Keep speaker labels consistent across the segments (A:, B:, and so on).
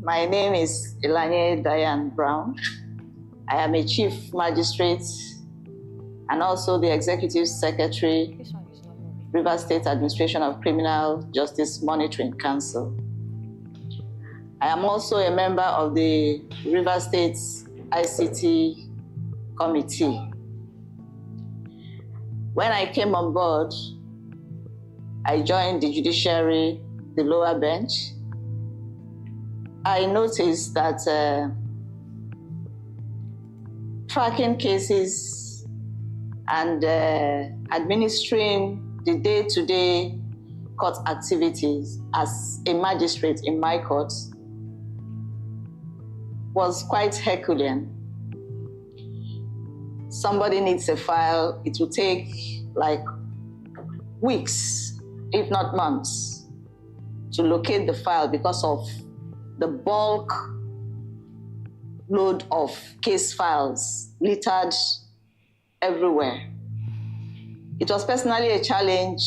A: My name is Elanye Diane Brown. I am a Chief Magistrate and also the Executive Secretary, Rivers State Administration of Criminal Justice Monitoring Council. I am also a member of the Rivers State ICT Committee. When I came on board, I joined the judiciary, the lower bench. I noticed that tracking cases and administering the day-to-day court activities as a magistrate in my court was quite Herculean. Somebody needs a file, it will take like weeks, if not months, to locate the file because of the bulk load of case files littered everywhere. It was personally a challenge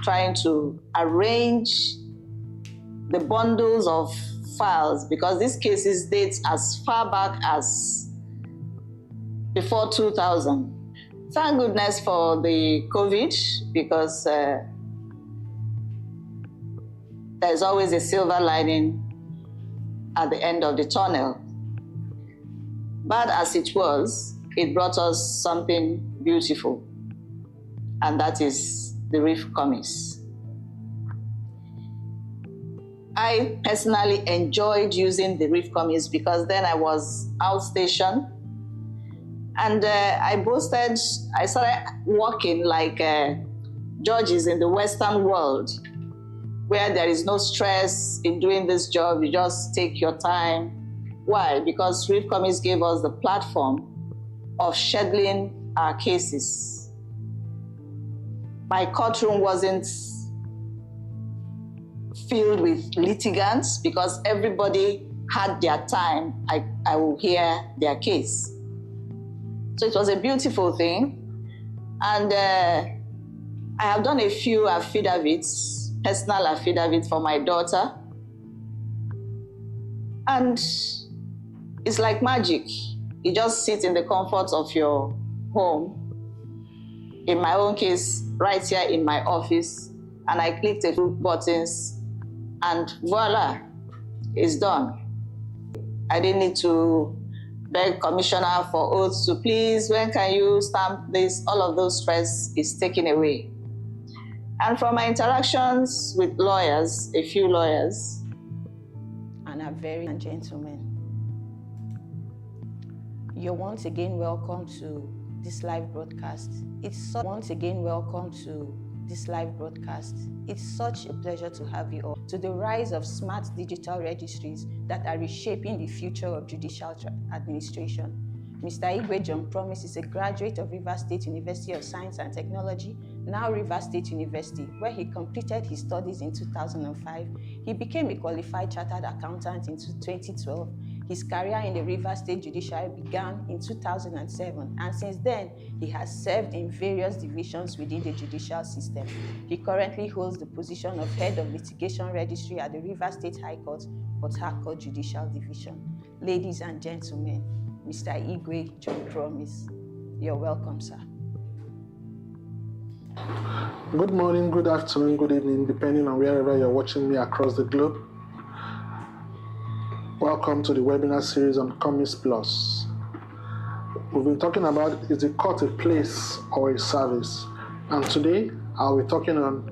A: trying to arrange the bundles of files because these cases date as far back as before 2000. Thank goodness for the COVID because there's always a silver lining at the end of the tunnel. Bad as it was, it brought us something beautiful, and that is the RIF Commis. I personally enjoyed using the RIF Commis because then I was outstation, and I started working like judges in the Western world, where there is no stress in doing this job, you just take your time. Why? Because RIF Commis gave us the platform of scheduling our cases. My courtroom wasn't filled with litigants because everybody had their time. I will hear their case. So it was a beautiful thing. And I have done a few affidavits, personal affidavit for my daughter. And it's like magic. You just sit in the comfort of your home. In my own case, right here in my office, and I clicked a few buttons and voila, it's done. I didn't need to beg commissioner for oaths to please, when can you stamp this? All of those stress is taken away. And from my interactions with lawyers, a few lawyers,
B: and are very gentlemen, you're once again welcome to this live broadcast. It's such a pleasure to have you all. To the rise of smart digital registries that are reshaping the future of judicial administration. Mr. Igwe John Promise is a graduate of Rivers State University of Science and Technology, now Rivers State University, where he completed his studies in 2005. He became a qualified chartered accountant in 2012. His career in the Rivers State Judiciary began in 2007, and since then, he has served in various divisions within the judicial system. He currently holds the position of Head of Litigation Registry at the Rivers State High Court, Port Harcourt Judicial Division. Ladies and gentlemen, Mr. Igwe John Promise, you're welcome, sir.
C: Good morning, good afternoon, good evening, depending on wherever you're watching me across the globe. Welcome to the webinar series on Commis Plus. We've been talking about, is the court a place or a service? And today, I'll be talking on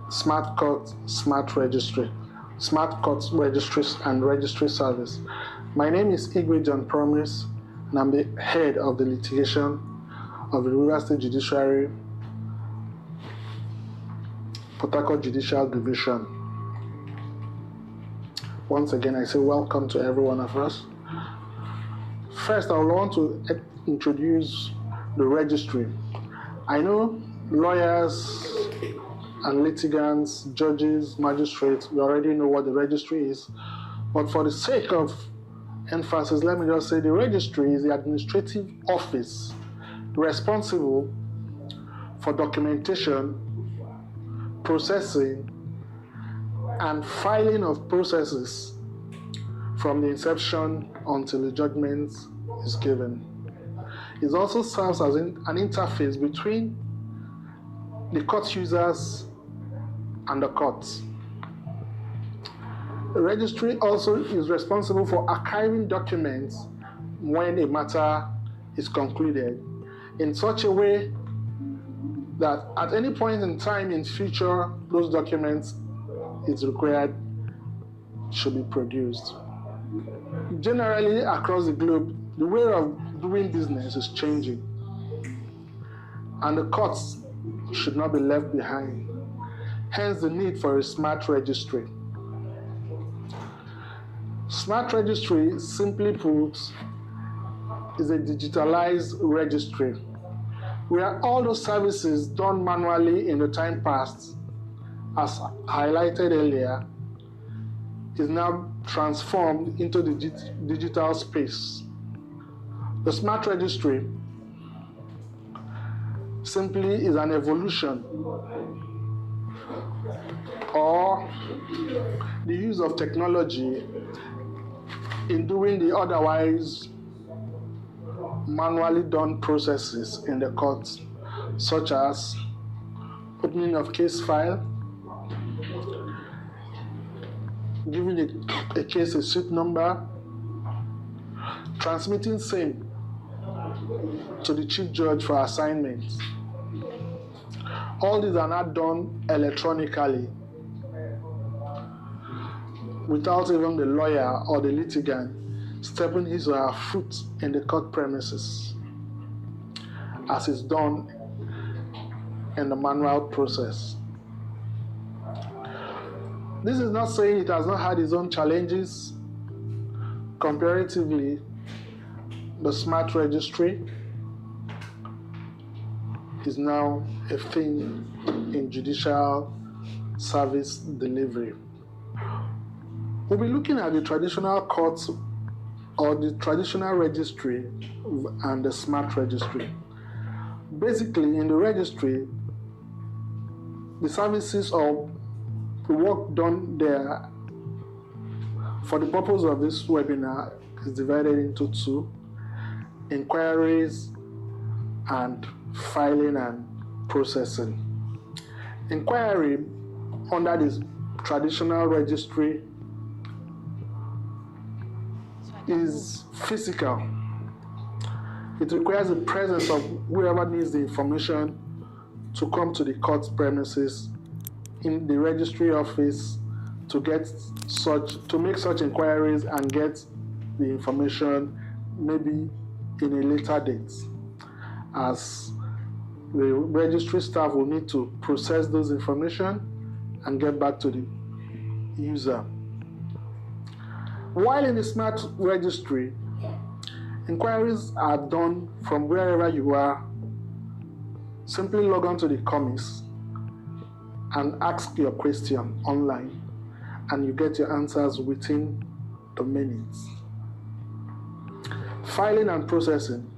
C: Smart Court, Smart Registry, Smart Court Registries and Registry Service. My name is Igwe John Promise, and I'm the head of the litigation of the Rivers State Judiciary, Port Harcourt Judicial Division. Once again, I say welcome to every one of us. First, I want to introduce the registry. I know lawyers and litigants, judges, magistrates, we already know what the registry is, but for the sake of emphasis, let me just say the registry is the administrative office responsible for documentation, processing, and filing of processes from the inception until the judgment is given. It also serves as an interface between the court users and the courts. The registry also is responsible for archiving documents when a matter is concluded in such a way that at any point in time in future, those documents is required should be produced. Generally, across the globe, the way of doing business is changing, and the courts should not be left behind. Hence the need for a smart registry. Smart registry, simply put, is a digitalized registry where all those services done manually in the time past, as highlighted earlier, is now transformed into the digital space. The smart registry simply is an evolution or the use of technology in doing the otherwise manually done processes in the courts, such as opening of case file, giving a case a suit number, transmitting same to the chief judge for assignment. All these are not done electronically without even the lawyer or the litigant stepping his or her foot in the court premises, as is done in the manual process. This is not saying it has not had its own challenges. Comparatively, the smart registry is now a thing in judicial service delivery. We'll be looking at the traditional courts or the traditional registry and the smart registry. Basically, in the registry, the services or the work done there for the purpose of this webinar is divided into two: inquiries and filing and processing. Inquiry under this traditional registry is physical. It requires the presence of whoever needs the information to come to the court premises in the registry office to make such inquiries and get the information maybe in a later date, as the registry staff will need to process those information and get back to the user. While in the smart registry, inquiries are done from wherever you are. Simply log on to the commis and ask your question online, and you get your answers within the minutes. Filing and processing.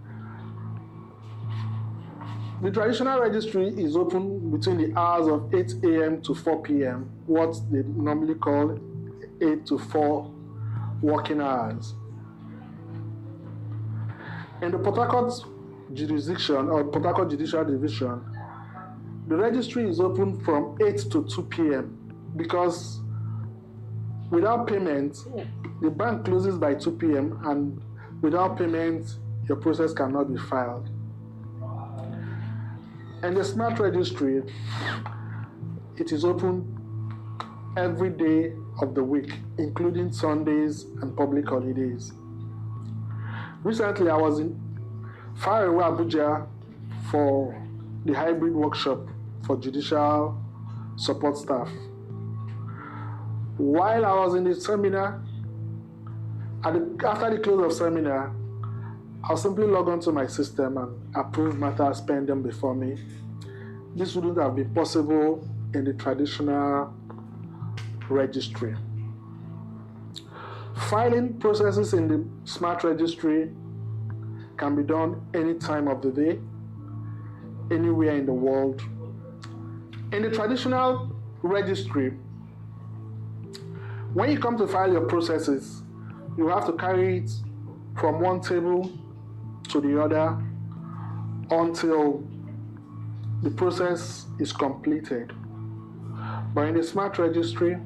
C: The traditional registry is open between the hours of 8 a.m. to 4 p.m., what they normally call 8 to 4 working hours. In the Port Harcourt jurisdiction or Port Harcourt Judicial Division, the registry is open from 8 to 2 p.m. because without payment, the bank closes by 2 p.m. and without payment, your process cannot be filed. And the smart registry, it is open every day of the week, including Sundays and public holidays. Recently, I was in faraway Abuja for the hybrid workshop for judicial support staff. While I was in the seminar, after the close of seminar, I'll simply log on to my system and approve matters pending before me. This wouldn't have been possible in the traditional registry. Filing processes in the smart registry can be done any time of the day, anywhere in the world. In the traditional registry, when you come to file your processes, You have to carry it from one table to the other until the process is completed. But in the smart registry,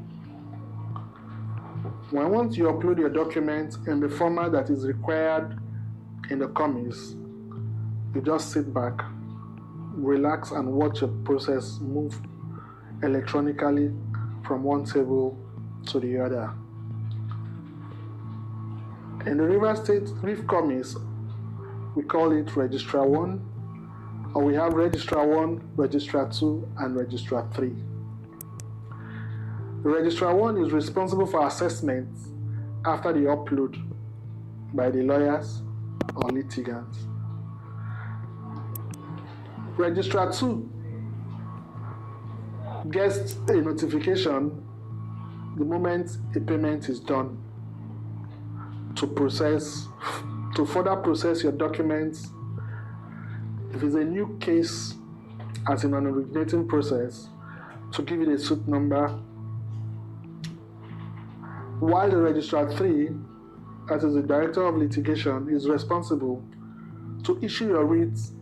C: once you upload your documents in the format that is required in the commis, you just sit back, relax, and watch the process move electronically from one table to the other. In the River State RIF commis, we call it Registrar 1, or we have Registrar 1, Registrar 2, and Registrar 3. The Registrar 1 is responsible for assessment after the upload by the lawyers or litigants. Registrar 2 gets a notification the moment a payment is done to further process your documents. If it's a new case, as in an originating process, to give it a suit number, while the Registrar 3, that is the Director of Litigation, is responsible to issue your writs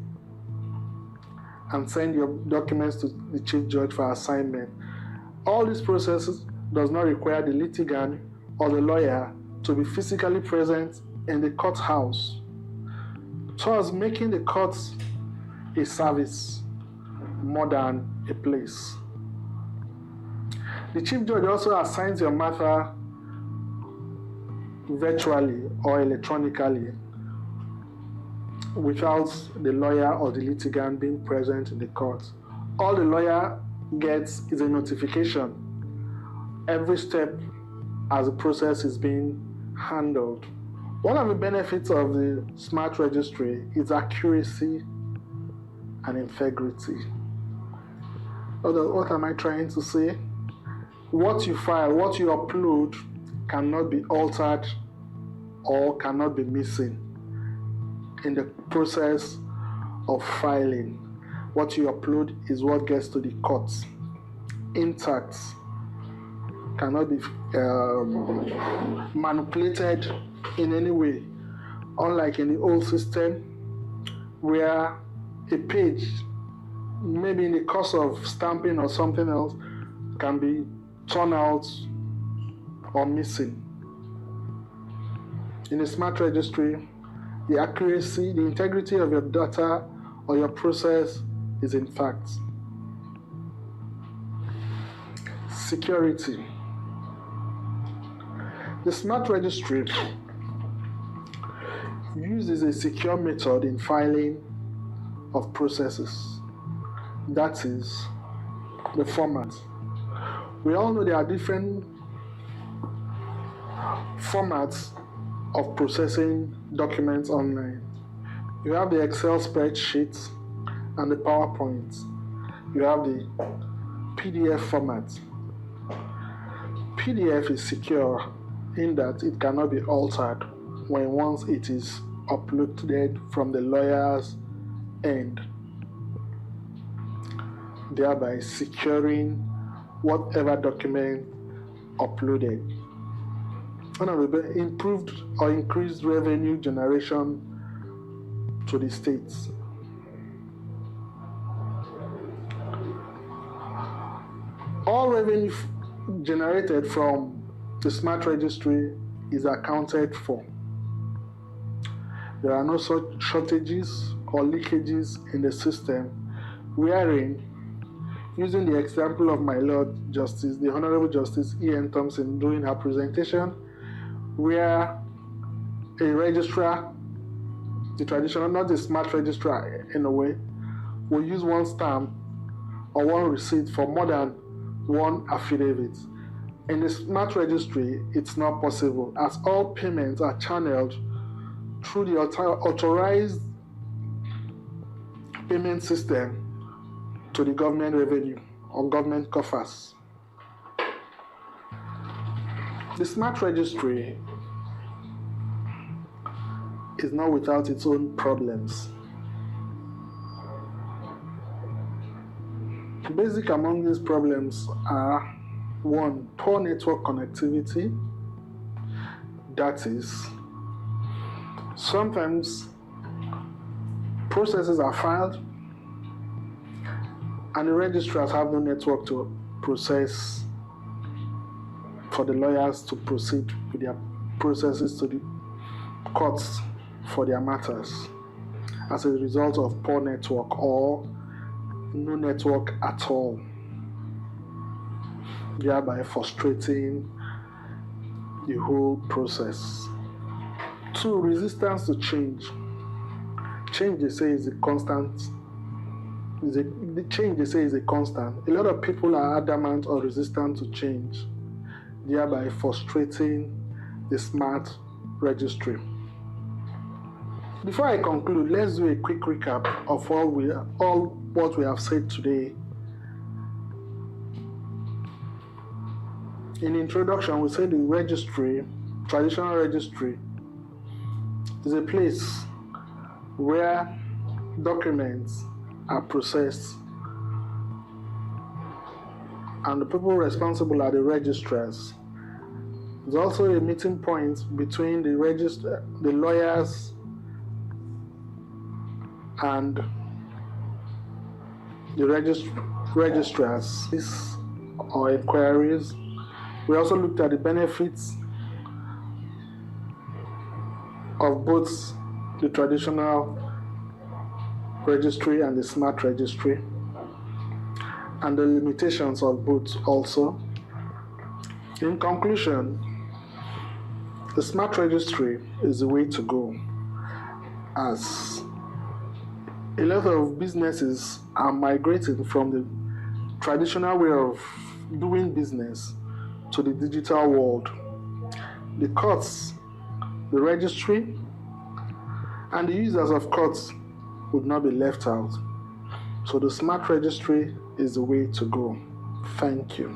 C: and send your documents to the Chief Judge for assignment. All these processes does not require the litigant or the lawyer to be physically present in the courthouse, thus making the courts a service more than a place. The Chief Judge also assigns your matter virtually or electronically without the lawyer or the litigant being present in the court. All the lawyer gets is a notification every step as the process is being handled. One of the benefits of the smart registry is accuracy and integrity. What am I trying to say? What you file, what you upload cannot be altered or cannot be missing in the process of filing. What you upload is what gets to the courts intact, cannot be manipulated in any way, unlike in the old system where a page, maybe in the course of stamping or something else, can be torn out or missing. In a smart registry, the accuracy, the integrity of your data or your process is intact. Security. The smart registry uses a secure method in filing of processes. That is the format. We all know there are different formats of processing documents online. You have the Excel spreadsheet and the PowerPoint. You have the PDF format. PDF is secure in that it cannot be altered once it is uploaded from the lawyer's end, thereby securing whatever document uploaded. One of the improved or increased revenue generation to the states. All revenue generated from the smart registry is accounted for. There are no such shortages or leakages in the system, wherein, using the example of my Lord Justice, the Honorable Justice E.N. Thompson, during her presentation, where a registrar, the traditional, not the smart registrar in a way, will use one stamp or one receipt for more than one affidavit. In the smart registry, it's not possible, as all payments are channeled through the authorized payment system to the government revenue or government coffers. The smart registry is not without its own problems. Basic among these problems are: 1, poor network connectivity, That is, sometimes processes are filed and the registrars have no network to process for the lawyers to proceed with their processes to the courts for their matters as a result of poor network or no network at all, thereby frustrating the whole process. 2, resistance to change. Change, they say, is a constant. The change, they say, is a constant. A lot of people are adamant or resistant to change, thereby frustrating the smart registry. Before I conclude, let's do a quick recap of all what we have said today. In the introduction, we said the registry, traditional registry, is a place where documents are processed and the people responsible are the registrars. It's also a meeting point between the lawyers and the registrars or inquiries. We also looked at the benefits of both the traditional registry and the smart registry, and the limitations of both also. In conclusion, the smart registry is the way to go, as a lot of businesses are migrating from the traditional way of doing business to the digital world. The courts, the registry, and the users of courts would not be left out. So the smart registry is the way to go. Thank you.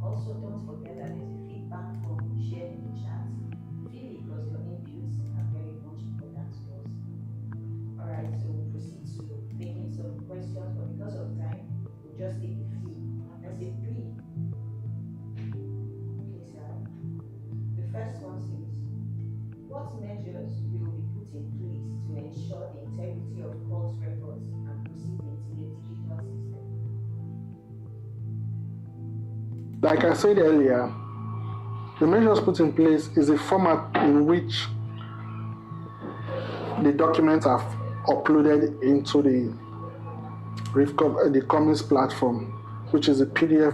B: Also, don't forget that there's a feedback form shared in the chat. Fill it because your inputs are very much important to us. Alright, so we'll proceed to taking some questions, but because of time, we'll just take a few. Let's say 3. Okay, sir. The first one says, what measures will be put in place to ensure the integrity of court records and proceedings in a digital system?
C: Like I said earlier, the measures put in place is a format in which the documents are uploaded into the Commons platform, which is a PDF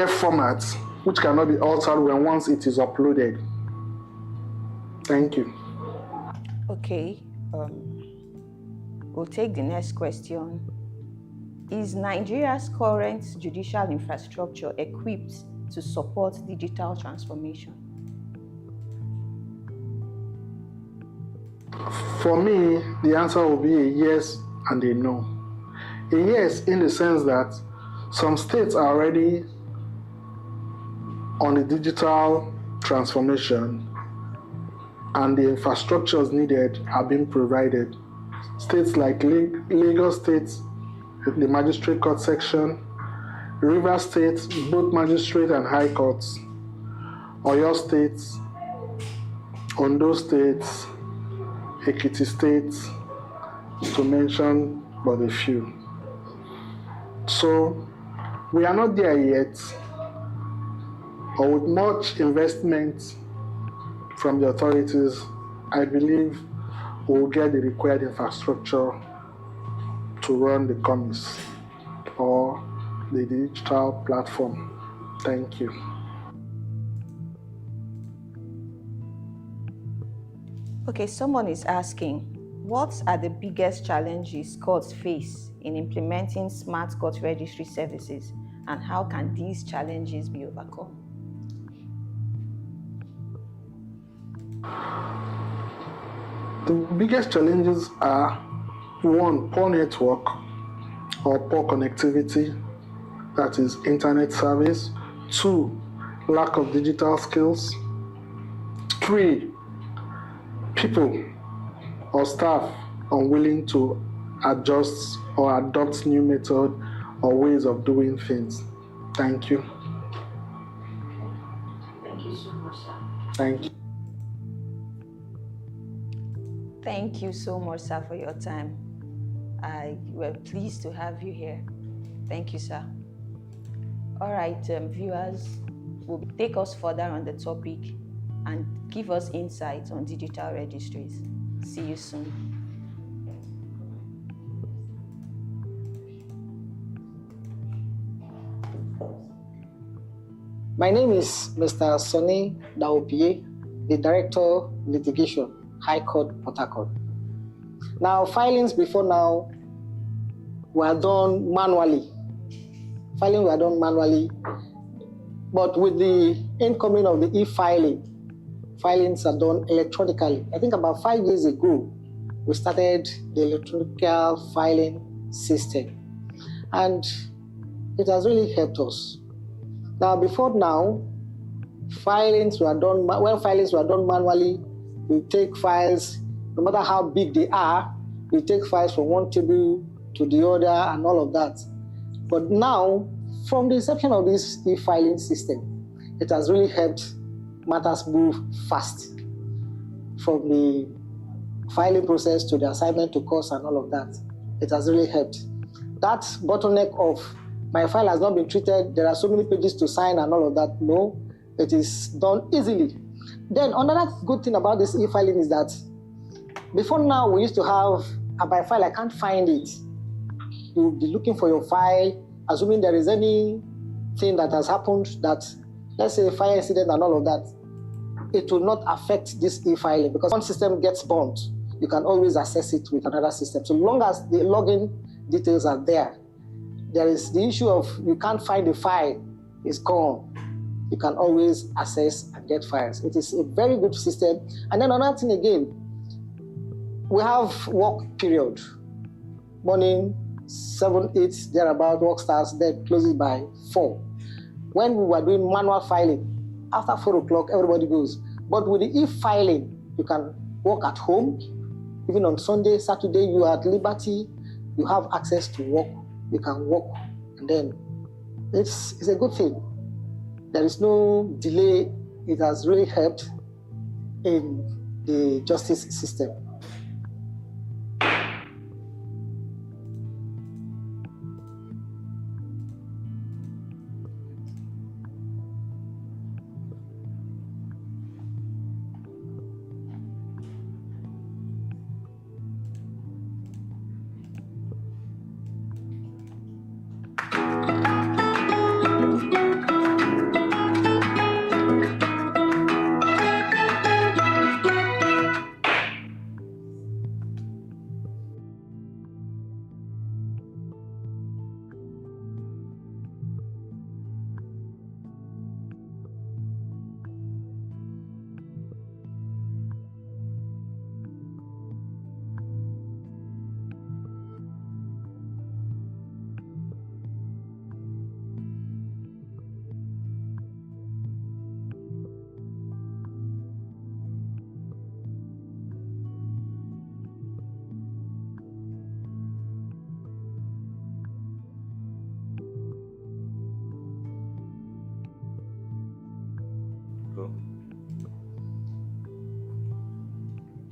C: format, which cannot be altered once it is uploaded. Thank you.
B: Okay, we'll take the next question. Is Nigeria's current judicial infrastructure equipped to support digital transformation?
C: For me, the answer will be a yes and a no. A yes in the sense that some states are already on the digital transformation and the infrastructures needed are being provided. States like Lagos State, the magistrate court section, Rivers State, both magistrate and high courts, Oyo State, Ondo State, Ekiti State, to mention but a few. So we are not there yet, but with much investment from the authorities, I believe we will get the required infrastructure to run the Commons or the digital platform. Thank you.
B: Okay, someone is asking, what are the biggest challenges courts face in implementing smart court registry services, and how can these challenges be overcome?
C: The biggest challenges are 1, poor network or poor connectivity, that is internet service. 2, lack of digital skills. 3, people or staff unwilling to adjust or adopt new method or ways of doing things. Thank you.
D: Thank you so much, sir.
C: Thank you.
B: Thank you so much, sir, for your time. We're pleased to have you here. Thank you, sir. All right, viewers, will take us further on the topic and give us insights on digital registries. See you soon.
E: My name is Mr. Sonny Daopie, the Director Litigation, High Court, Port Harcourt. Now, filings before now were done manually. Filing were done manually, but with the incoming of the e-filing, filings are done electronically. I think about 5 years ago, we started the electronic filing system, and it has really helped us. Now, before now, filings were done manually. We take files, no matter how big they are, we take files from one table to the other and all of that. But now, from the inception of this e-filing system, it has really helped matters move fast from the filing process to the assignment to course and all of that. It has really helped. That bottleneck of my file has not been treated, there are so many pages to sign and all of that. No, it is done easily. Then another good thing about this e-filing is that before now we used to have my file, I can't find it. You'll be looking for your file, assuming there is anything that has happened that, let's say a fire incident and all of that, it will not affect this e-filing because one system gets burnt, you can always access it with another system. So long as the login details are there, there is the issue of you can't find the file, it's gone. You can always access and get files. It is a very good system. And then another thing again, we have work period. Morning, 7, 8, thereabout, work starts, then closes by 4. When we were doing manual filing, after 4 o'clock, everybody goes. But with the e-filing, you can work at home. Even on Sunday, Saturday, you are at liberty. You have access to work. You can work, and then it's a good thing. There is no delay. It has really helped in the justice system.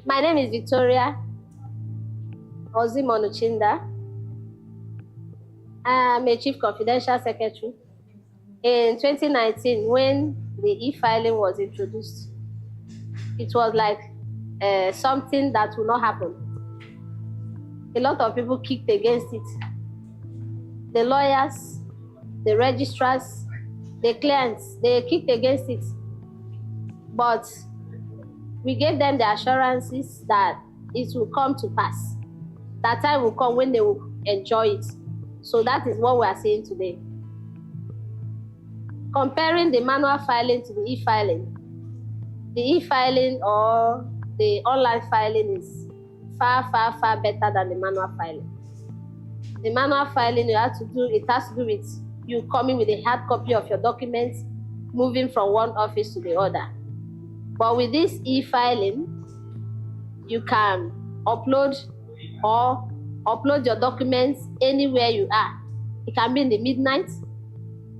F: My name is Victoria Ozimonuchinda. I'm a Chief Confidential Secretary. In 2019, when the e-filing was introduced, it was like something that will not happen. A lot of people kicked against it. The lawyers, the registrars, the clients, they kicked against it. But we gave them the assurances that it will come to pass. That time will come when they will enjoy it. So that is what we are saying today. Comparing the manual filing to the e-filing or the online filing is far, far, far better than the manual filing. The manual filing, it has to do with you coming with a hard copy of your documents, moving from one office to the other. But with this e-filing, you can upload your documents anywhere you are. It can be in the midnight,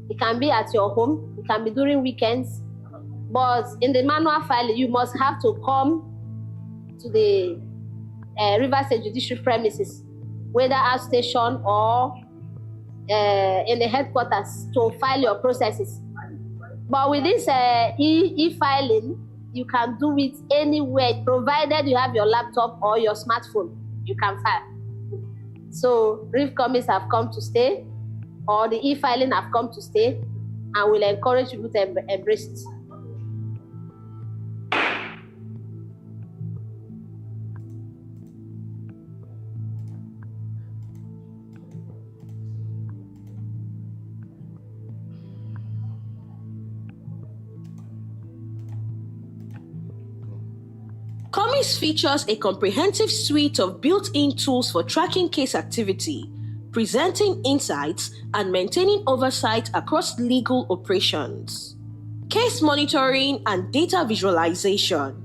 F: it can be at your home, it can be during weekends. But in the manual filing, you must have to come to the Rivers State Judiciary premises, whether outstation or in the headquarters, to file your processes. But with this e-filing, you can do it anywhere, provided you have your laptop or your smartphone, you can file. So RIV have come to stay, or the e-filing have come to stay, and we'll encourage people to embrace it.
D: Comis features a comprehensive suite of built-in tools for tracking case activity, presenting insights, and maintaining oversight across legal operations. Case monitoring and data visualization.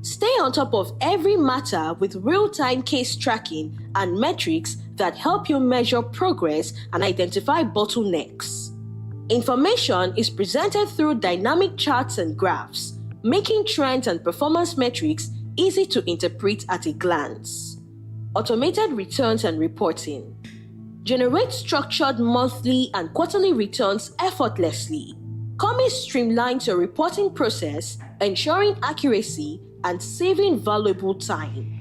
D: Stay on top of every matter with real-time case tracking and metrics that help you measure progress and identify bottlenecks. Information is presented through dynamic charts and graphs, making trends and performance metrics easy to interpret at a glance. Automated returns and reporting. Generate structured monthly and quarterly returns effortlessly. Comis streamlines your reporting process, ensuring accuracy and saving valuable time.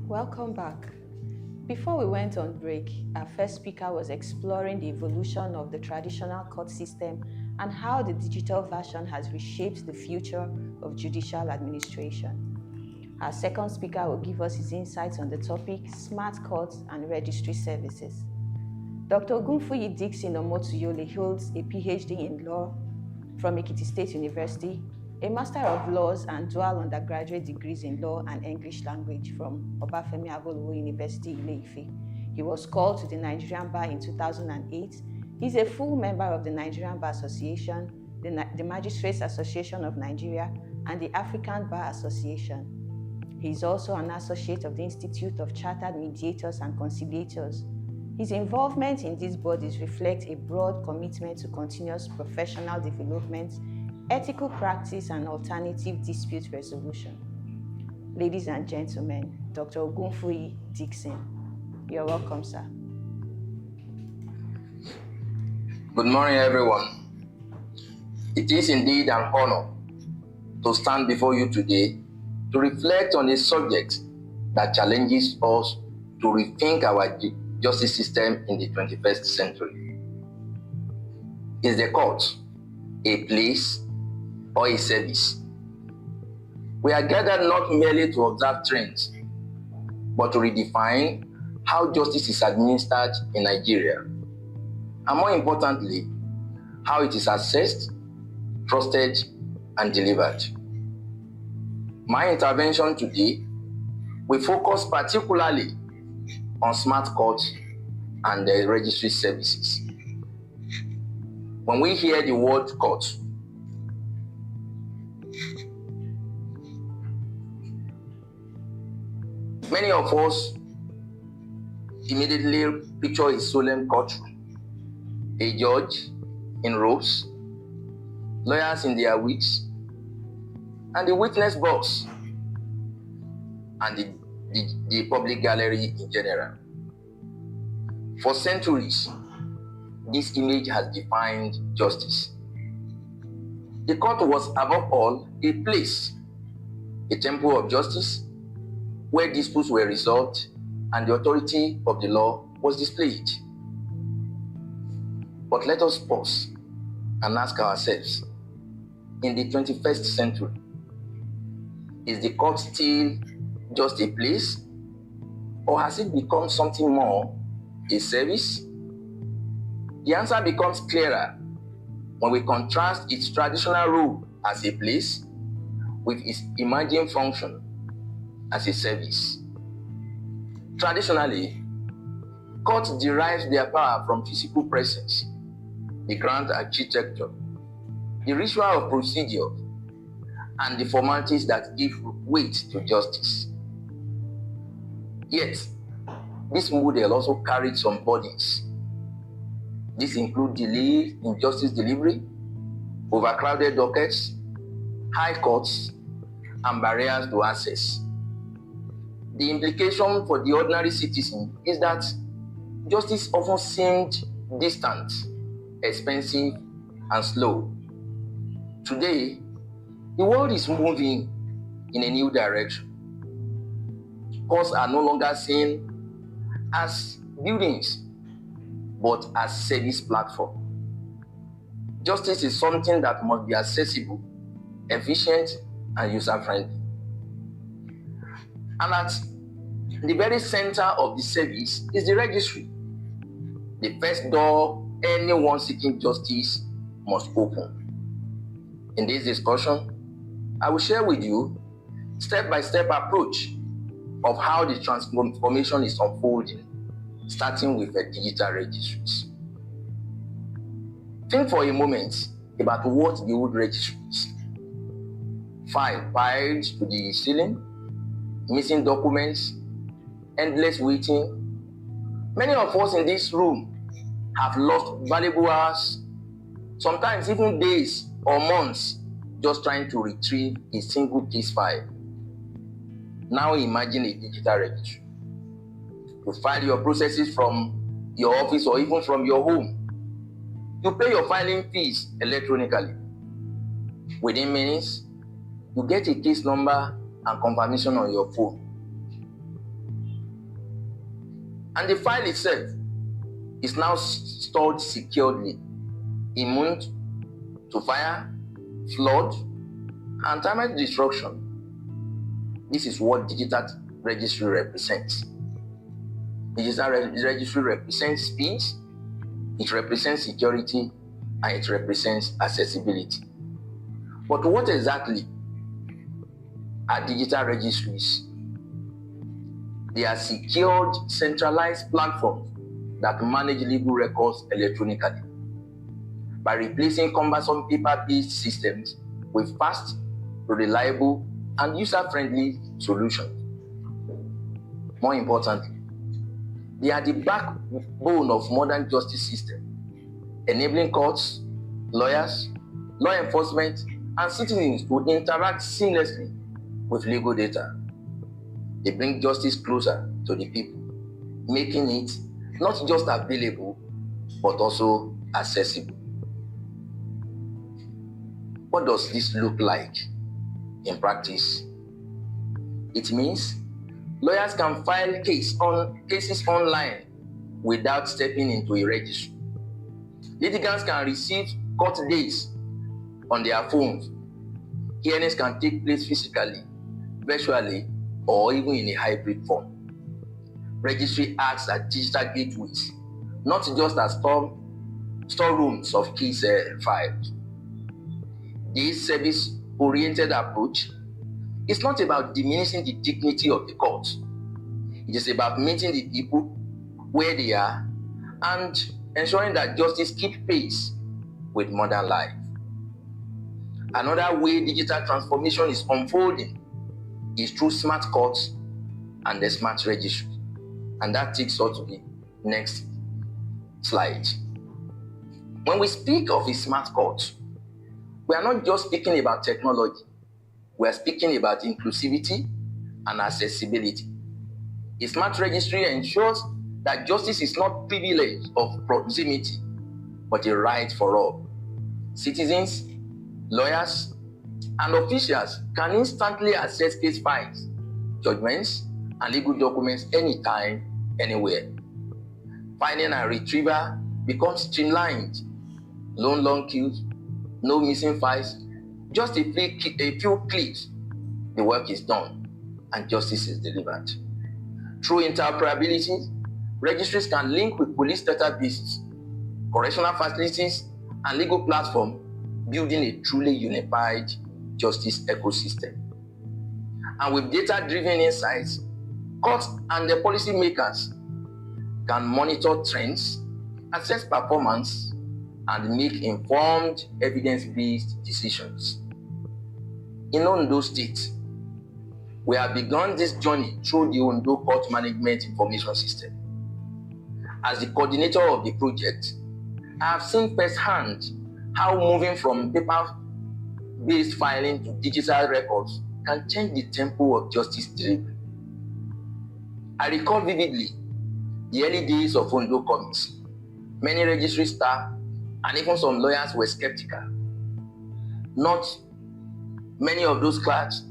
B: Welcome back. Before we went on break, our first speaker was exploring the evolution of the traditional court system and how the digital version has reshaped the future of judicial administration. Our second speaker will give us his insights on the topic, smart courts and registry services. Dr. Ogunfuyi Dixon Omotuyole holds a PhD in law from Ekiti State University, a Master of Laws and dual undergraduate degrees in law and English language from Obafemi Awolowo University, Ile-Ife. He was called to the Nigerian Bar in 2008. He's a full member of the Nigerian Bar Association, the Magistrates Association of Nigeria, and the African Bar Association. He is also an associate of the Institute of Chartered Mediators and Conciliators. His involvement in these bodies reflects a broad commitment to continuous professional development, ethical practice, and alternative dispute resolution. Ladies and gentlemen, Dr. Ogunfuyi Dixon. You're welcome, sir.
G: Good morning, everyone. It is indeed an honor to stand before you today to reflect on a subject that challenges us to rethink our justice system in the 21st century. Is the court a place or a service? We are gathered not merely to observe trends, but to redefine how justice is administered in Nigeria, and more importantly, how it is assessed, trusted, and delivered. My intervention today will focus particularly on smart courts and the registry services. When we hear the word court, many of us immediately picture a solemn courtroom, a judge in robes, lawyers in their wigs, and the witness box, and the public gallery in general. For centuries, this image has defined justice. The court was above all a place, a temple of justice, where disputes were resolved and the authority of the law was displayed. But let us pause and ask ourselves, in the 21st century, is the court still just a place, or has it become something more, a service? The answer becomes clearer when we contrast its traditional role as a place with its emerging function as a service. Traditionally, courts derive their power from physical presence, the grand architecture, the ritual of procedure, and the formalities that give weight to justice. Yet, this model also carried some burdens. This includes delay in justice delivery, overcrowded dockets, high courts, and barriers to access. The implication for the ordinary citizen is that justice often seemed distant, expensive, and slow. Today, the world is moving in a new direction. Courts are no longer seen as buildings, but as service platform. Justice is something that must be accessible, efficient, and user-friendly. And at the very center of the service is the registry, the first door anyone seeking justice must open. In this discussion, I will share with you step-by-step approach of how the transformation is unfolding, starting with the digital registries. Think for a moment about what the old registry is. File piled to the ceiling, missing documents, endless waiting. Many of us in this room have lost valuable hours, sometimes even days or months, just trying to retrieve a single case file. Now imagine a digital registry. You file your processes from your office or even from your home. You pay your filing fees electronically. Within minutes, you get a case number and confirmation on your phone. And the file itself is now stored securely, immune to fire, flood, and termite destruction. This is what digital registry represents. Digital registry represents speed, it represents security, and it represents accessibility. But what exactly are digital registries? They are secured, centralized platforms that manage legal records electronically. By replacing cumbersome paper-based systems with fast, reliable, and user-friendly solutions. More importantly, they are the backbone of modern justice system, enabling courts, lawyers, law enforcement, and citizens to interact seamlessly with legal data. They bring justice closer to the people, making it not just available, but also accessible. What does this look like in practice? It means lawyers can file cases online without stepping into a registry. Litigants can receive court dates on their phones. Hearings can take place physically, virtually, or even in a hybrid form. Registry acts as digital gateways, not just as storerooms of case files. This service-oriented approach is not about diminishing the dignity of the court. It is about meeting the people where they are and ensuring that justice keeps pace with modern life. Another way digital transformation is unfolding is through smart courts and the smart registry. And that takes us to the next slide. When we speak of a smart court, we are not just speaking about technology. We are speaking about inclusivity and accessibility. A smart registry ensures that justice is not privilege of proximity, but a right for all. Citizens, lawyers, and officials can instantly access case files, judgments, and legal documents anytime, anywhere. Finding and retrieval becomes streamlined. No long queues, no missing files, just a few clicks, the work is done and justice is delivered. Through interoperability, registries can link with police databases, correctional facilities, and legal platforms, building a truly unified justice ecosystem. And with data-driven insights, courts and the policymakers can monitor trends, assess performance, and make informed, evidence-based decisions. In Ondo State, we have begun this journey through the Ondo Court Management Information System. As the coordinator of the project, I have seen firsthand how moving from paper-based filing to digital records can change the tempo of justice delivery. I recall vividly the early days of Ondo Commits. Many registry staff and even some lawyers were skeptical. Not many of those clerks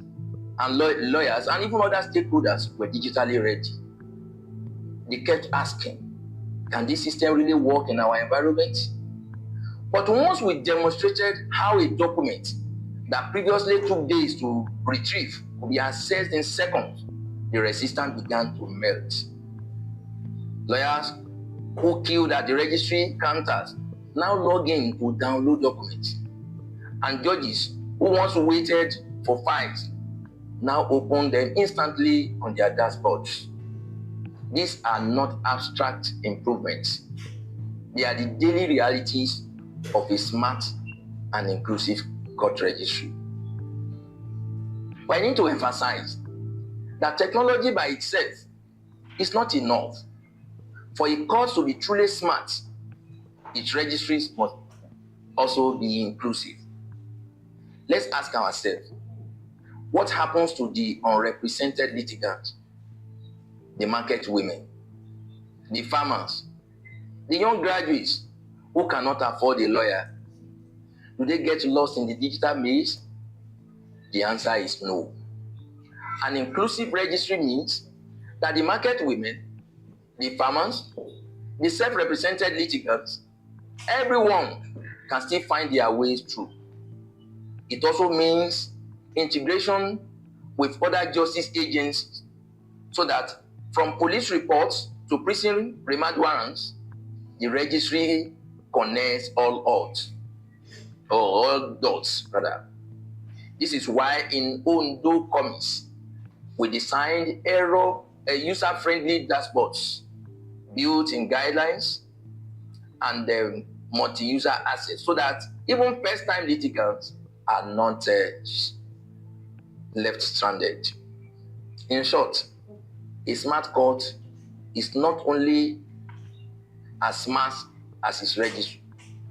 G: and lawyers and even other stakeholders were digitally ready. They kept asking, can this system really work in our environment? But once we demonstrated how a document that previously took days to retrieve could be accessed in seconds, the resistance began to melt. Lawyers who queued at the registry counters now log in to download documents. And judges who once waited for files now open them instantly on their dashboards. These are not abstract improvements. They are the daily realities of a smart and inclusive court registry. But I need to emphasize that technology by itself is not enough. For a court to be truly smart, its registries must also be inclusive. Let's ask ourselves, what happens to the unrepresented litigants, the market women, the farmers, the young graduates who cannot afford a lawyer? Do they get lost in the digital maze? The answer is no. An inclusive registry means that the market women, the farmers, the self-represented litigants, everyone can still find their ways through. It also means integration with other justice agents so that from police reports to prison remand warrants, the registry connects all dots. This is why in Ondo Commits, we designed user-friendly dashboards built in guidelines and multi-user access so that even first-time litigants are not left stranded. In short, a smart court is not only as smart as its registry,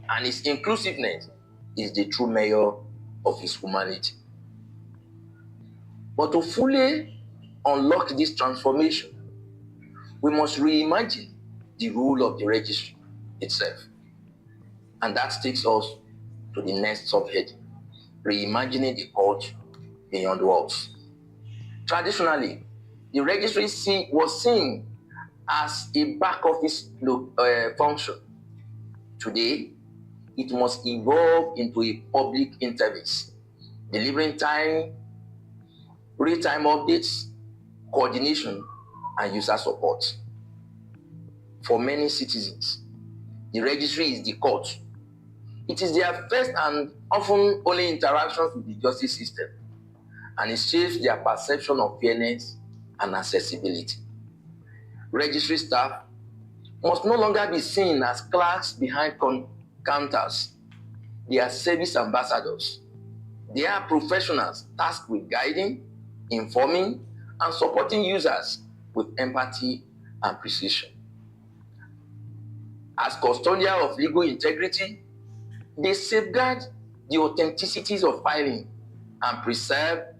G: and its inclusiveness is the true measure of its humanity. But to fully unlock this transformation, we must reimagine the role of the registry itself. And that takes us to the next subhead, reimagining the court beyond walls. Traditionally, the registry was seen as a back office function. Today, it must evolve into a public interface, delivering real-time updates, coordination, and user support. For many citizens, the registry is the court. It is their first and often only interactions with the justice system, and it shapes their perception of fairness and accessibility. Registry staff must no longer be seen as clerks behind counters. They are service ambassadors. They are professionals tasked with guiding, informing, and supporting users with empathy and precision. As custodian of legal integrity, they safeguard the authenticities of filing and preserve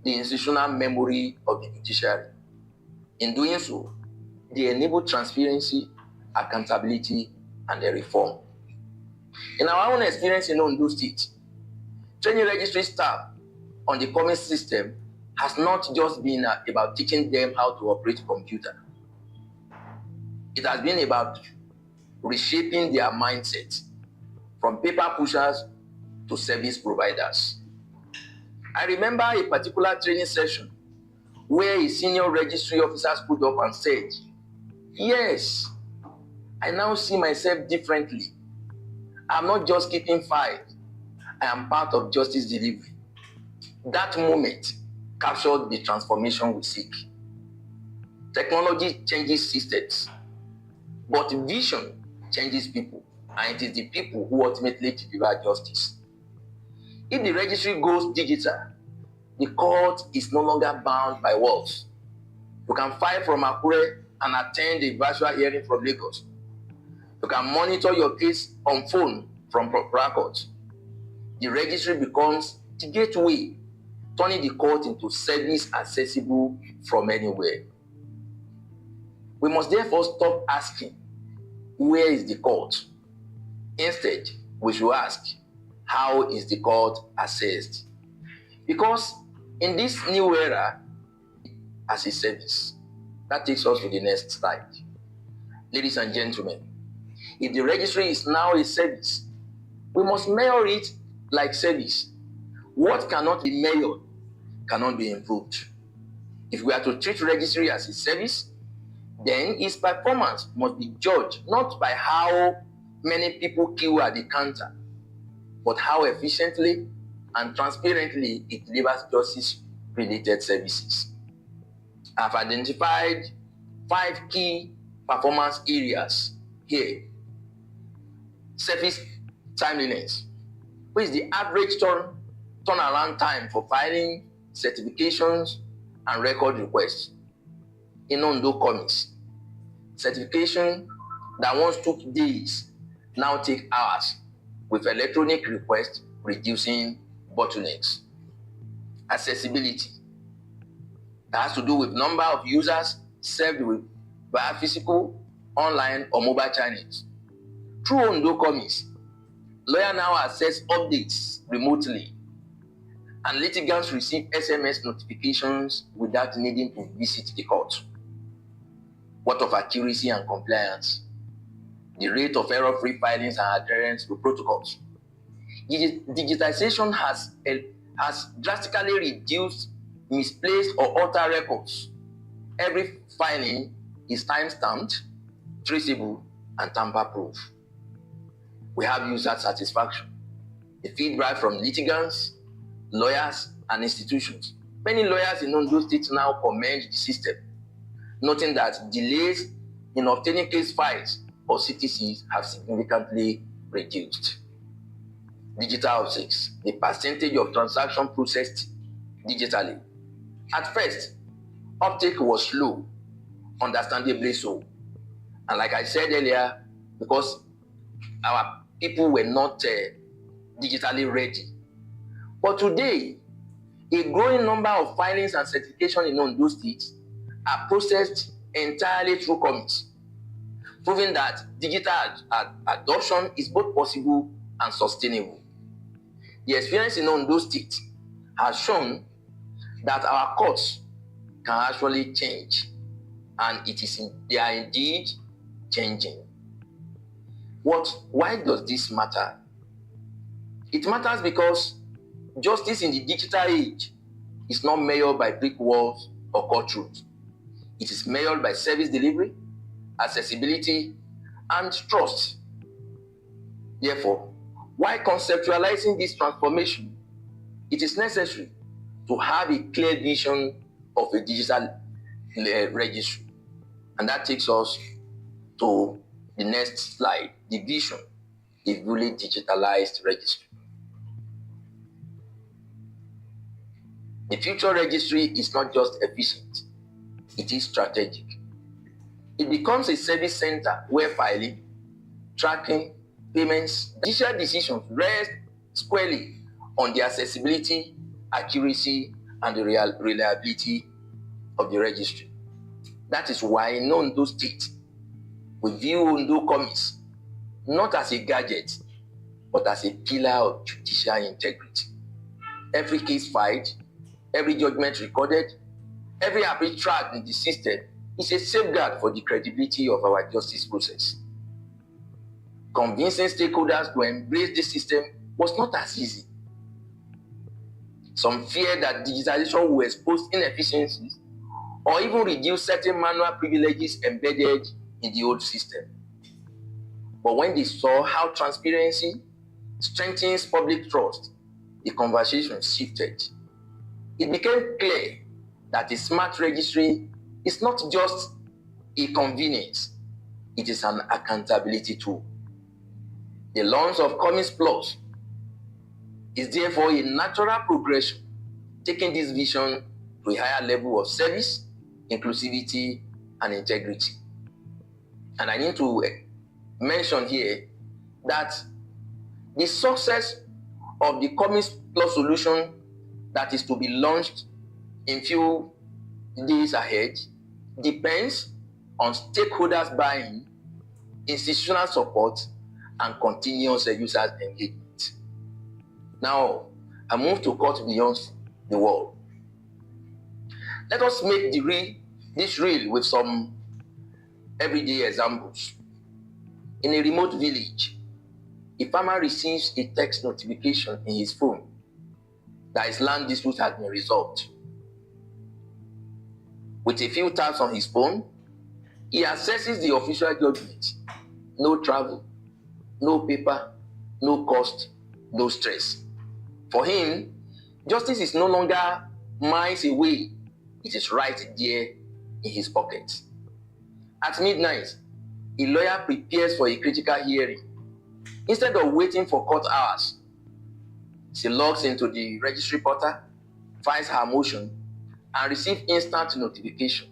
G: the institutional memory of the judiciary. In doing so, they enable transparency, accountability, and reform. In our own experience in Ondo State, training registry staff on the common system has not just been about teaching them how to operate a computer. It has been about reshaping their mindset from paper pushers to service providers. I remember a particular training session where a senior registry officer stood up and said, "Yes, I now see myself differently. I'm not just keeping files. I am part of justice delivery. That moment captured the transformation we seek. Technology changes systems, but vision changes people, and it is the people who ultimately deliver justice. If the registry goes digital, the court is no longer bound by walls. You can file from Akure and attend a virtual hearing from Lagos. You can monitor your case on phone from records. The registry becomes the gateway, turning the court into service accessible from anywhere. We must therefore stop asking, where is the court? Instead, we should ask, how is the court assessed? Because in this new era, as a service, that takes us to the next slide. Ladies and gentlemen, if the registry is now a service, we must measure it like service. What cannot be measured cannot be improved. If we are to treat registry as a service, then its performance must be judged not by how many people queue at the counter, but how efficiently and transparently it delivers justice-related services. I've identified 5 key performance areas here. Service timeliness, which is the average turnaround time for filing certifications and record requests. In Ondo Commons, certification that once took days now take hours, with electronic requests reducing bottlenecks. Accessibility, that has to do with number of users served with via physical, online, or mobile channels. Through Ondo Commons, lawyers now access updates remotely, and litigants receive SMS notifications without needing to visit the court. What of accuracy and compliance? The rate of error-free filings and adherence to protocols. Digitization has drastically reduced misplaced or altered records. Every filing is time-stamped, traceable, and tamper-proof. We have user satisfaction. The feedback from litigants, lawyers, and institutions. Many lawyers in Ondo State now commend the system, noting that delays in obtaining case files or CTCs have significantly reduced. Digital uptakes, the percentage of transactions processed digitally. At first, uptake was slow, understandably so. And like I said earlier, because our people were not digitally ready. But today, a growing number of filings and certifications in Ondo State are processed entirely through Commons, proving that digital adoption is both possible and sustainable. The experience in Ondo State has shown that our courts can actually change, and they are indeed changing. Why does this matter? It matters because justice in the digital age is not measured by brick walls or courtrooms. It is measured by service delivery, accessibility, and trust. Therefore, while conceptualizing this transformation, it is necessary to have a clear vision of a digital registry. And that takes us to the next slide, the vision, a fully digitalized registry. The future registry is not just efficient, it is strategic. It becomes a service center where filing, tracking, payments, digital decisions rest squarely on the accessibility, accuracy, and the reliability of the registry. That is why in Ondo State, we view Ondo Commons not as a gadget, but as a pillar of judicial integrity. Every case filed, every judgment recorded, every appeal tracked in the system is a safeguard for the credibility of our justice process. Convincing stakeholders to embrace this system was not as easy. Some feared that digitalization will expose inefficiencies or even reduce certain manual privileges embedded in the old system. But when they saw how transparency strengthens public trust, the conversation shifted. it became clear that a smart registry is not just a convenience, it is an accountability tool. The launch of Commons Plus is therefore a natural progression, taking this vision to a higher level of service, inclusivity, and integrity. And I need to mention here that the success of the Commons Plus solution that is to be launched in few days ahead depends on stakeholders' buy-in, institutional support, and continuous users' engagement. Now, I move to cut beyond the wall. Let us make this real with some everyday examples. In a remote village, a farmer receives a text notification in his phone that his land dispute has been resolved. With a few taps on his phone, he accesses the official judgment. No travel, no paper, no cost, no stress. For him, justice is no longer miles away. It is right there in his pocket. At midnight, a lawyer prepares for a critical hearing. Instead of waiting for court hours, she logs into the registry portal, files her motion, and receives instant notification.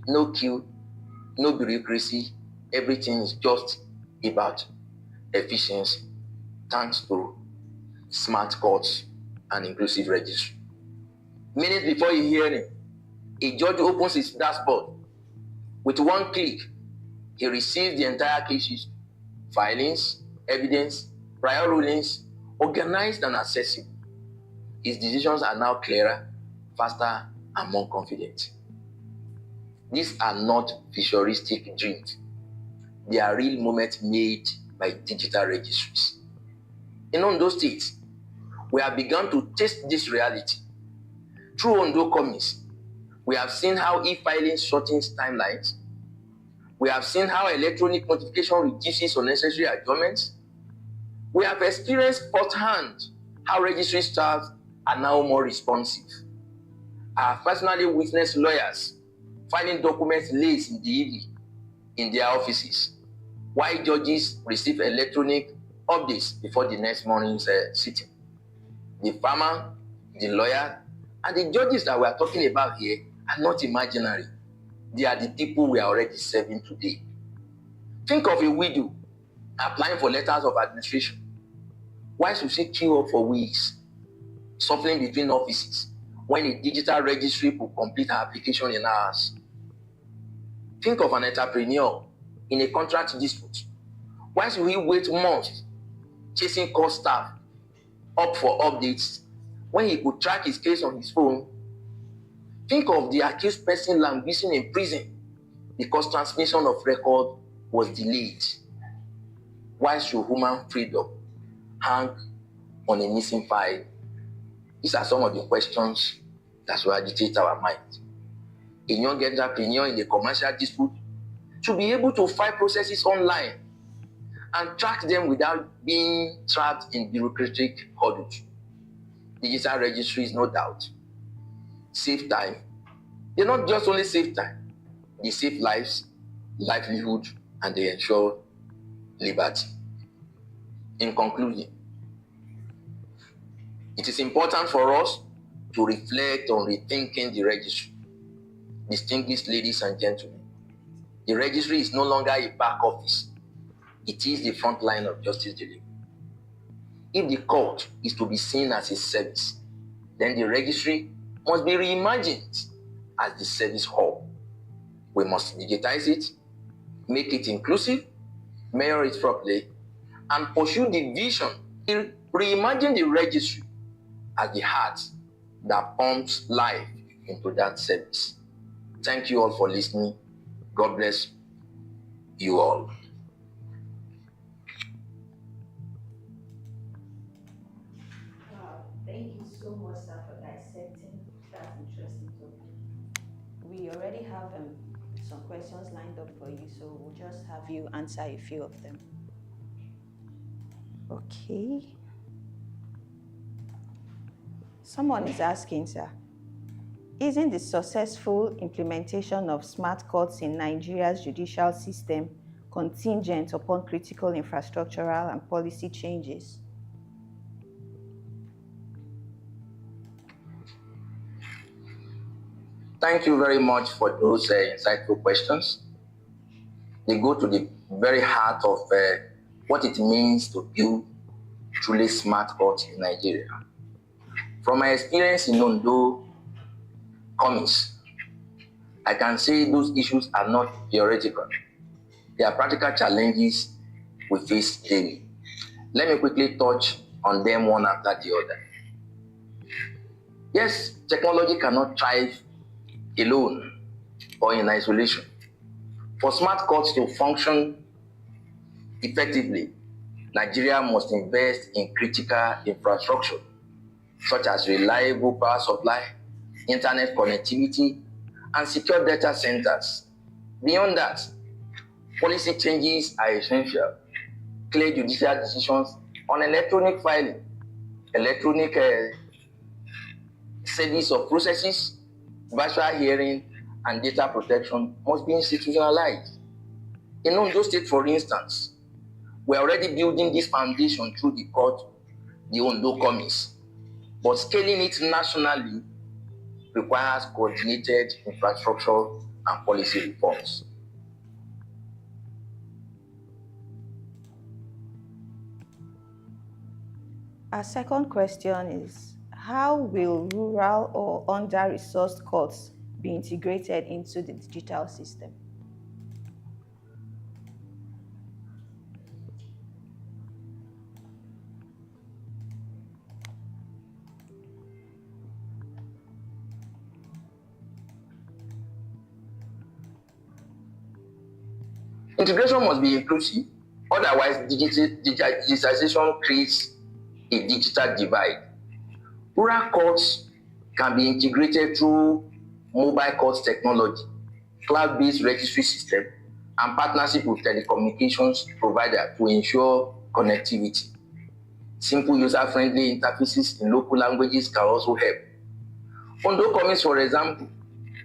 G: No queue, no bureaucracy. Everything is just about efficiency, thanks to smart courts and inclusive registry. Minutes before a hearing, a judge opens his dashboard. With one click, he receives the entire cases, filings, evidence, prior rulings, organized and accessible. His decisions are now clearer, faster, and more confident. These are not futuristic dreams. They are real moments made by digital registries. In Ondo State, we have begun to taste this reality. Through Ondo Commons, we have seen how e-filing shortens timelines. We have seen how electronic notification reduces unnecessary adjournments. We have experienced firsthand how registry staff are now more responsive. I have personally witnessed lawyers filing documents late in the evening in their offices, while judges receive electronic updates before the next morning's sitting. The farmer, the lawyer, and the judges that we are talking about here are not imaginary. They are the people we are already serving today. Think of a widow applying for letters of administration. Why should she queue up for weeks, suffering between offices, when a digital registry could complete her application in hours? Think of an entrepreneur in a contract dispute. Why should he wait months chasing court staff up for updates when he could track his case on his phone? Think of the accused person languishing in prison because transmission of record was delayed. Why should human freedom hang on a missing file? These are some of the questions that will agitate our mind. A young entrepreneur in a commercial dispute should be able to file processes online and track them without being trapped in bureaucratic hurdles. Digital registries, no doubt, save time. They not just only save time, they save lives, livelihood, and they ensure liberty. In conclusion, it is important for us to reflect on rethinking the registry. Distinguished ladies and gentlemen, the registry is no longer a back office. It is the front line of justice delivery. If the court is to be seen as a service, then the registry must be reimagined as the service hub. We must digitize it, make it inclusive, measure it properly, and pursue the vision. Reimagine the registry as the heart that pumps life into that service. Thank you all for listening. God bless you all.
B: Thank you so much, sir, for dissecting that interesting topic. We already have some questions lined up for you, so we'll just have you answer a few of them. Okay. Someone is asking, sir, Isn't the successful implementation of smart courts in Nigeria's judicial system contingent upon critical infrastructural and policy changes?
G: Thank you very much for those insightful questions. They go to the very heart of what it means to build truly smart courts in Nigeria. From my experience in Ondo Commis, I can say those issues are not theoretical. They are practical challenges we face daily. Let me quickly touch on them one after the other. Yes, technology cannot thrive alone or in isolation. For smart courts to function effectively, Nigeria must invest in critical infrastructure, such as reliable power supply, internet connectivity, and secure data centers. Beyond that, policy changes are essential. Clear judicial decisions on electronic filing, electronic service of processes, virtual hearing, and data protection must be institutionalized. In Ondo State, for instance, we are already building this foundation through the court, the Ondo Commis, but scaling it nationally requires coordinated infrastructure and policy reforms.
B: Our second question is, how will rural or under-resourced courts be integrated into the digital system?
G: Integration must be inclusive, otherwise digitization creates a digital divide. Rural courts can be integrated through mobile courts technology, cloud-based registry system, and partnership with telecommunications provider to ensure connectivity. Simple user-friendly interfaces in local languages can also help. Ondo Commis, for example,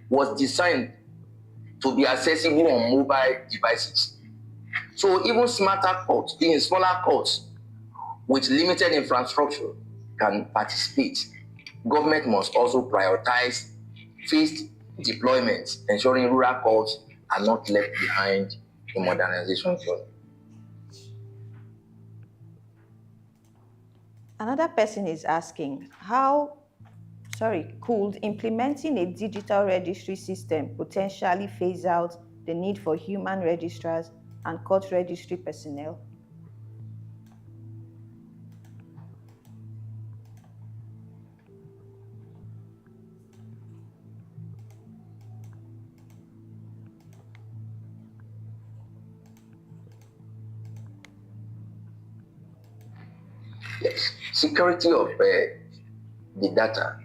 G: was designed to be accessible on mobile devices. So even smarter courts, in smaller courts with limited infrastructure can participate. Government must also prioritize phased deployment, ensuring rural courts are not left behind in modernization journey.
B: Another person is asking, could implementing a digital registry system potentially phase out the need for human registrars and court registry personnel?
G: Yes, security of the data.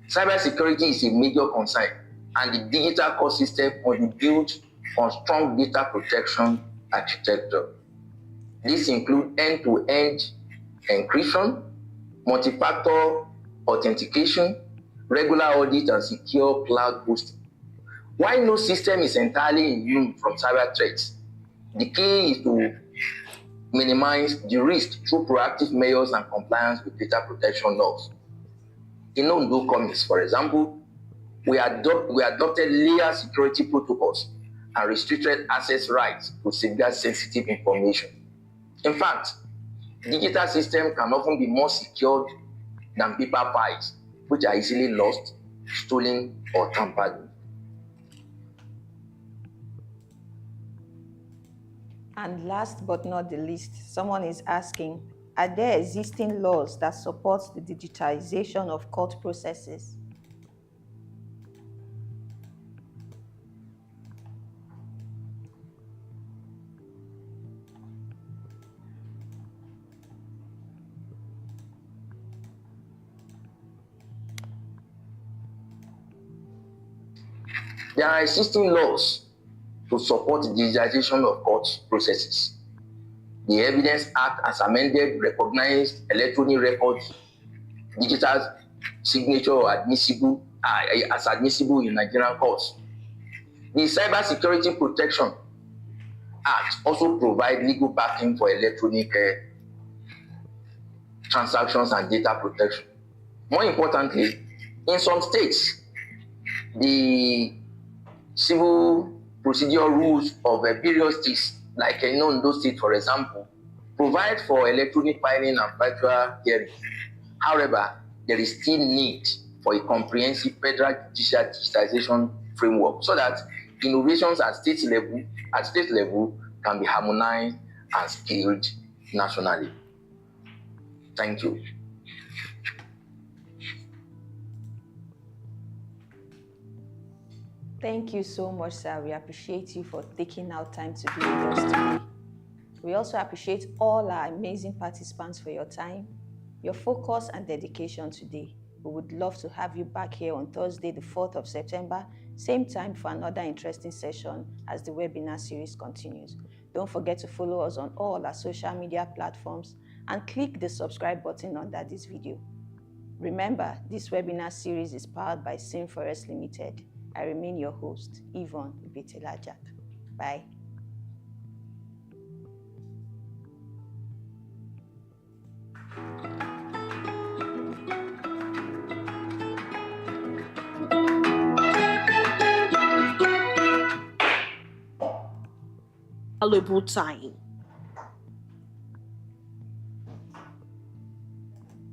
G: Cybersecurity is a major concern, and the digital core system must be built on strong data protection architecture. This includes end-to-end encryption, multi-factor authentication, regular audit, and secure cloud hosting. While no system is entirely immune from cyber threats, the key is to minimize the risk through proactive measures and compliance with data protection laws. In Ondo Commis, for example, we adopted layered security protocols and restricted access rights to safeguard sensitive information. In fact, digital systems can often be more secured than paper files, which are easily lost, stolen, or tampered with.
B: And last but not the least, someone is asking, are there existing laws that support the digitization of court processes?
G: There are existing laws to support the digitization of court processes. The Evidence Act, as amended, recognized electronic records, digital signature or admissible as admissible in Nigerian courts. The Cybersecurity Protection Act also provides legal backing for electronic transactions and data protection. More importantly, in some states, the civil procedural rules of various states, like in those states, for example, provide for electronic filing and virtual hearing. However, there is still need for a comprehensive federal judicial digitization framework so that innovations at state level can be harmonized and scaled nationally. Thank you.
B: Thank you so much, sir. We appreciate you for taking out time to be with us today. We also appreciate all our amazing participants for your time, your focus and dedication today. We would love to have you back here on Thursday, the 4th of September, same time for another interesting session as the webinar series continues. Don't forget to follow us on all our social media platforms and click the subscribe button under this video. Remember, this webinar series is powered by Cinfores Limited. I remain your host, Yvonne Ibitelajak. Bye.
D: Valuable time.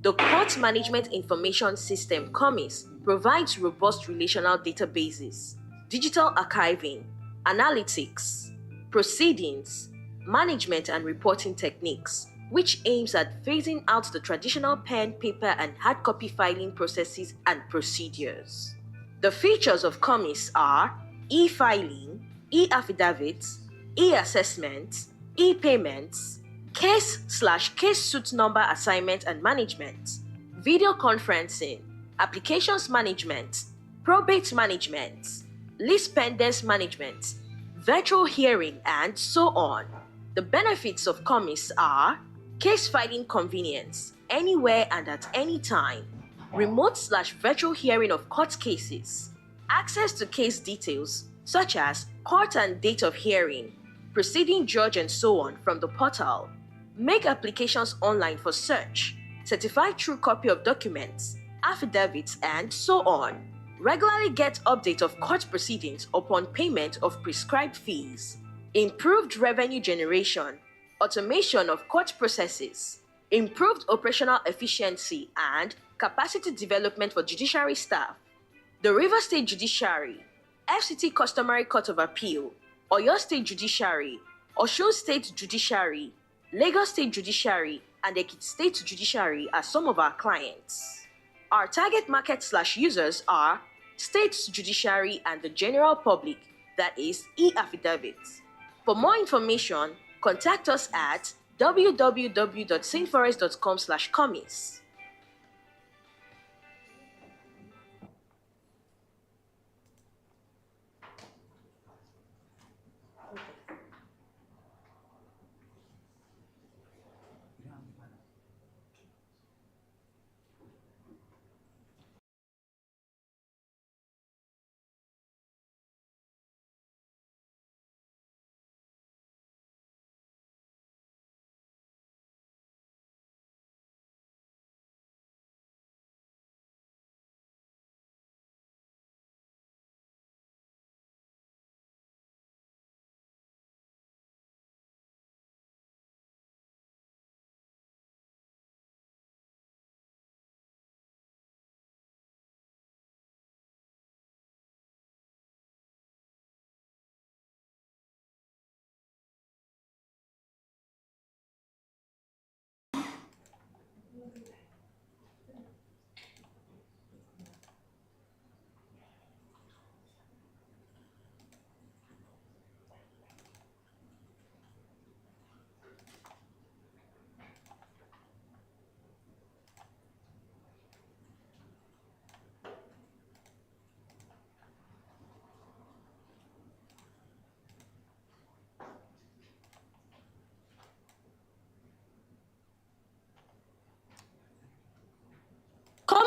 D: The Court Management Information System (COMIS) provides robust relational databases, digital archiving, analytics, proceedings, management and reporting techniques, which aims at phasing out the traditional pen, paper, and hard copy filing processes and procedures. The features of COMIS are e-filing, e-affidavits, e-assessment, e-payments, case/case suit number assignment and management, video conferencing, applications management, probate management, lease pendants management, virtual hearing, and so on. The benefits of COMIS are case filing convenience, anywhere and at any time, remote/virtual hearing of court cases, access to case details such as court and date of hearing, proceeding judge, and so on from the portal. Make applications online for search, certified true copy of documents, affidavits, and so on. Regularly get update of court proceedings upon payment of prescribed fees. Improved revenue generation, automation of court processes, improved operational efficiency, and capacity development for judiciary staff. The Rivers State Judiciary, FCT Customary Court of Appeal, Oyo State Judiciary, Osun State Judiciary, Lagos State Judiciary, and Ekiti State Judiciary are some of our clients. Our target market/users are State's Judiciary and the general public, that is, e-affidavits. For more information, contact us at www.cinfores.com/comis.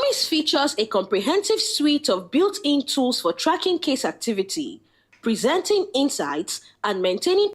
D: service features a comprehensive suite of built-in tools for tracking case activity, presenting insights, and maintaining